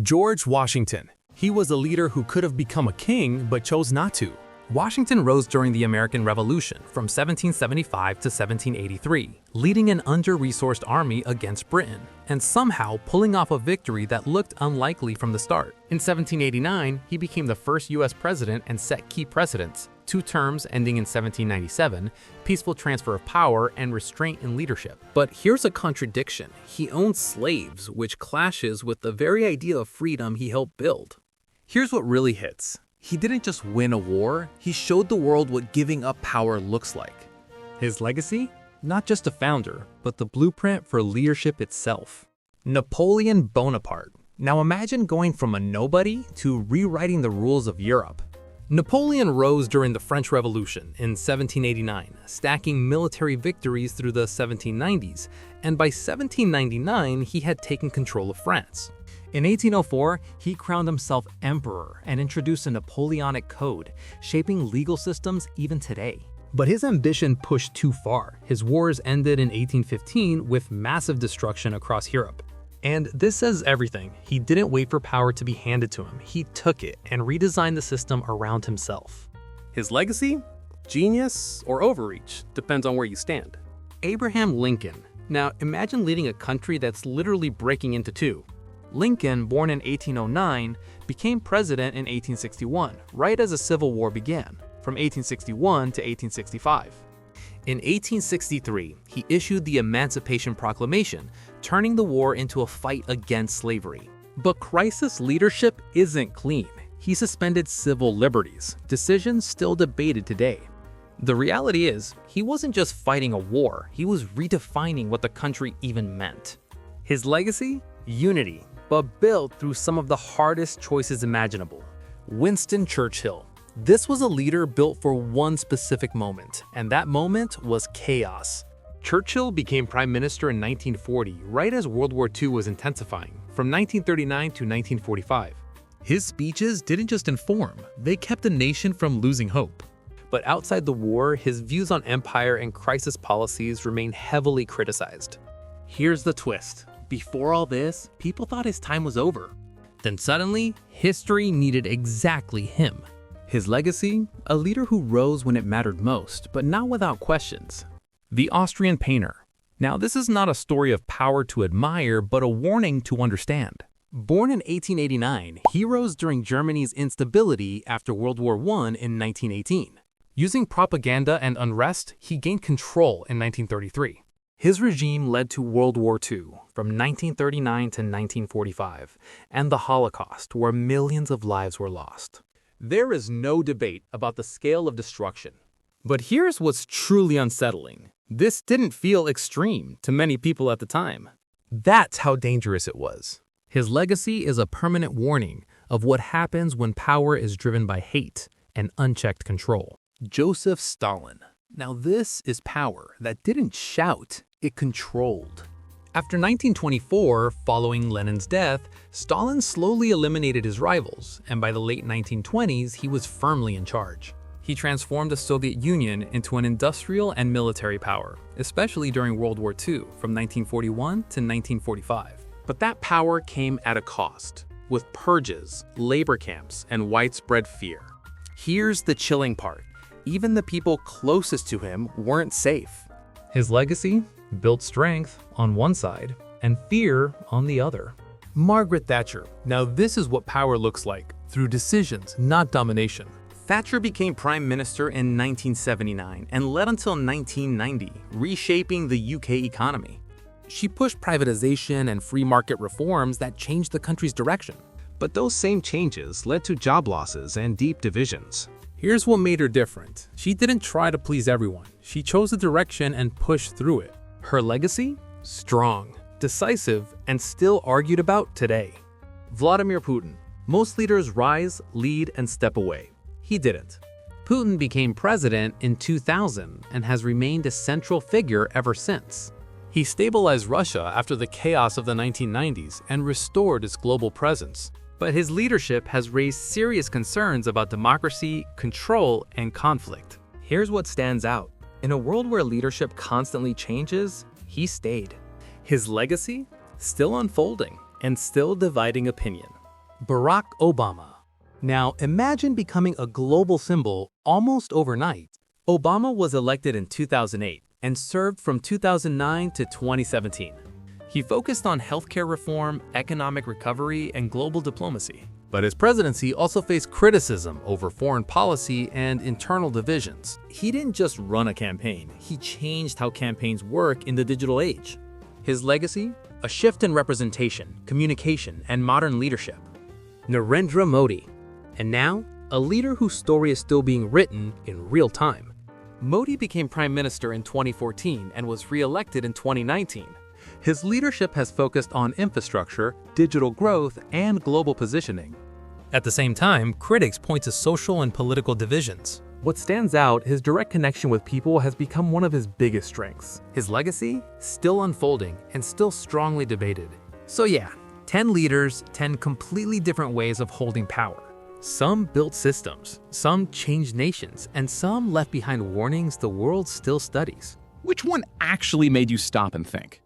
George Washington. He was a leader who could have become a king but chose not to. Washington rose during the American Revolution from 1775 to 1783, leading an under-resourced army against Britain, and somehow pulling off a victory that looked unlikely from the start. In 1789, he became the first U.S. president and set key precedents: 2 terms ending in 1797, peaceful transfer of power, and restraint in leadership. But here's a contradiction. He owned slaves, which clashes with the very idea of freedom he helped build. Here's what really hits. He didn't just win a war, he showed the world what giving up power looks like. His legacy? Not just a founder, but the blueprint for leadership itself. Napoleon Bonaparte. Now imagine going from a nobody to rewriting the rules of Europe. Napoleon rose during the French Revolution in 1789, stacking military victories through the 1790s, and by 1799 he had taken control of France. In 1804, he crowned himself emperor and introduced a Napoleonic code, shaping legal systems even today. But his ambition pushed too far. His wars ended in 1815 with massive destruction across Europe. And this says everything. He didn't wait for power to be handed to him. He took it and redesigned the system around himself. His legacy? Genius or overreach, depends on where you stand. Abraham Lincoln. Now imagine leading a country that's literally breaking into two. Lincoln, born in 1809, became president in 1861, right as the Civil War began, from 1861 to 1865. In 1863, he issued the Emancipation Proclamation, turning the war into a fight against slavery. But crisis leadership isn't clean. He suspended civil liberties, decisions still debated today. The reality is, he wasn't just fighting a war, he was redefining what the country even meant. His legacy? Unity, but built through some of the hardest choices imaginable. Winston Churchill. This was a leader built for one specific moment, and that moment was chaos. Churchill became prime minister in 1940, right as World War II was intensifying, from 1939 to 1945. His speeches didn't just inform, they kept the nation from losing hope. But outside the war, his views on empire and crisis policies remained heavily criticized. Here's the twist. Before all this, people thought his time was over. Then suddenly, history needed exactly him. His legacy? A leader who rose when it mattered most, but not without questions. The Austrian Painter. Now, this is not a story of power to admire, but a warning to understand. Born in 1889, he rose during Germany's instability after World War I in 1918. Using propaganda and unrest, he gained control in 1933. His regime led to World War II from 1939 to 1945, and the Holocaust, where millions of lives were lost. There is no debate about the scale of destruction. But here's what's truly unsettling. This didn't feel extreme to many people at the time. That's how dangerous it was. His legacy is a permanent warning of what happens when power is driven by hate and unchecked control. Joseph Stalin. Now this is power that didn't shout, it controlled. After 1924, following Lenin's death, Stalin slowly eliminated his rivals, and by the late 1920s, he was firmly in charge. He transformed the Soviet Union into an industrial and military power, especially during World War II from 1941 to 1945. But that power came at a cost, with purges, labor camps, and widespread fear. Here's the chilling part. Even the people closest to him weren't safe. His legacy? Built strength on one side and fear on the other. Margaret Thatcher. Now this is what power looks like, through decisions, not domination. Thatcher became prime minister in 1979 and led until 1990, reshaping the UK economy. She pushed privatization and free market reforms that changed the country's direction. But those same changes led to job losses and deep divisions. Here's what made her different. She didn't try to please everyone. She chose a direction and pushed through it. Her legacy? Strong, decisive, and still argued about today. Vladimir Putin. Most leaders rise, lead, and step away. He didn't. Putin became president in 2000 and has remained a central figure ever since. He stabilized Russia after the chaos of the 1990s and restored its global presence. But his leadership has raised serious concerns about democracy, control, and conflict. Here's what stands out. In a world where leadership constantly changes, he stayed. His legacy? Still unfolding and still dividing opinion. Barack Obama. Now, imagine becoming a global symbol almost overnight. Obama was elected in 2008 and served from 2009 to 2017. He focused on healthcare reform, economic recovery, and global diplomacy. But his presidency also faced criticism over foreign policy and internal divisions. He didn't just run a campaign, he changed how campaigns work in the digital age. His legacy? A shift in representation, communication, and modern leadership. Narendra Modi. And now, a leader whose story is still being written in real time. Modi became prime minister in 2014 and was re-elected in 2019. His leadership has focused on infrastructure, digital growth, and global positioning. At the same time, critics point to social and political divisions. What stands out, his direct connection with people has become one of his biggest strengths. His legacy? Still unfolding and still strongly debated. So yeah, 10 leaders, 10 completely different ways of holding power. Some built systems, some changed nations, and some left behind warnings the world still studies. Which one actually made you stop and think?